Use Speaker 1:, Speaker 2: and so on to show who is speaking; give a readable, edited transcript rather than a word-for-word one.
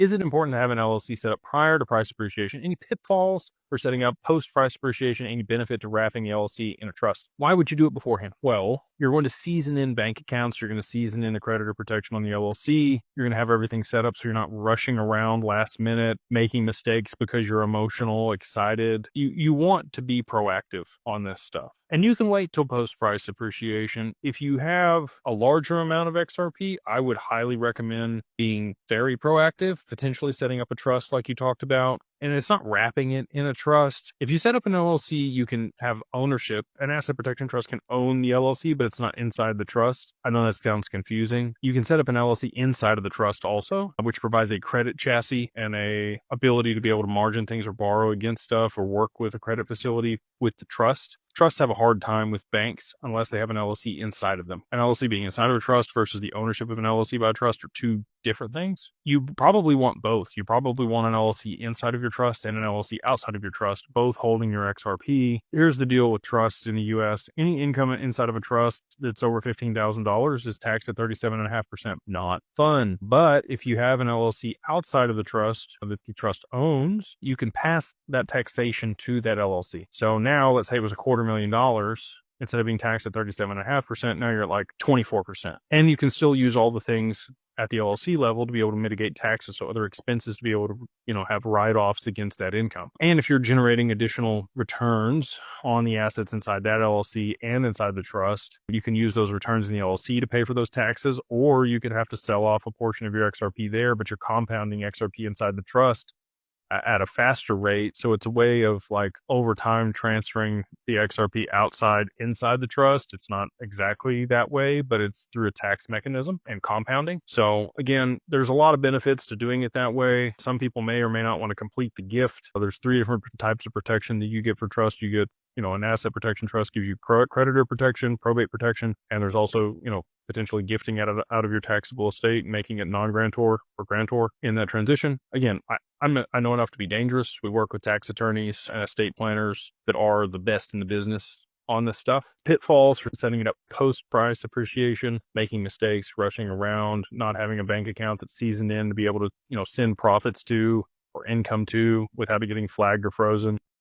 Speaker 1: Is it important to have an LLC set up prior to price appreciation? Any pitfalls for setting up post price appreciation? Any benefit to wrapping the LLC in a trust? Why would you do it beforehand? Well, you're going to season in bank accounts. You're going to season in the creditor protection on the LLC. You're going to have everything set up so you're not rushing around last minute, making mistakes because you're emotional, excited. You want to be proactive on this stuff. And you can wait till post price appreciation. If you have a larger amount of XRP, I would highly recommend being very proactive, potentially setting up a trust like you talked about. And it's not wrapping it in a trust. If you set up an LLC, you can have ownership. An asset protection trust can own the LLC, but it's not inside the trust. I know that sounds confusing. You can set up an LLC inside of the trust also, which provides a credit chassis and a ability to be able to margin things or borrow against stuff or work with a credit facility with the trust. Trusts have a hard time with banks unless they have an LLC inside of them. An LLC being inside of a trust versus the ownership of an LLC by a trust are two different things. You probably want both. You probably want an LLC inside of your trust and an LLC outside of your trust, both holding your XRP. Here's the deal with trusts in the US. Any income inside of a trust that's over $15,000 is taxed at 37.5%. Not fun. But if you have an LLC outside of the trust that the trust owns, you can pass that taxation to that LLC. So now let's say it was $250,000. Instead of being taxed at 37.5%, now you're at like 24%. And you can still use all the things at the LLC level to be able to mitigate taxes, so other expenses to be able to, have write-offs against that income. And if you're generating additional returns on the assets inside that LLC and inside the trust, you can use those returns in the LLC to pay for those taxes, or you could have to sell off a portion of your XRP there, but you're compounding XRP inside the trust at a faster rate. So it's a way of like over time transferring the XRP inside the trust. It's not exactly that way, but it's through a tax mechanism and compounding. So again, there's a lot of benefits to doing it that way. Some people may or may not want to complete the gift. There's 3 different types of protection that you get for trust. You get an asset protection trust gives you creditor protection, probate protection, and there's also, potentially gifting out of your taxable estate and making it non-grantor or grantor in that transition. Again, I know enough to be dangerous. We work with tax attorneys and estate planners that are the best in the business on this stuff. Pitfalls for setting it up post-price appreciation, making mistakes, rushing around, not having a bank account that's seasoned in to be able to, send profits to or income to without it getting flagged or frozen.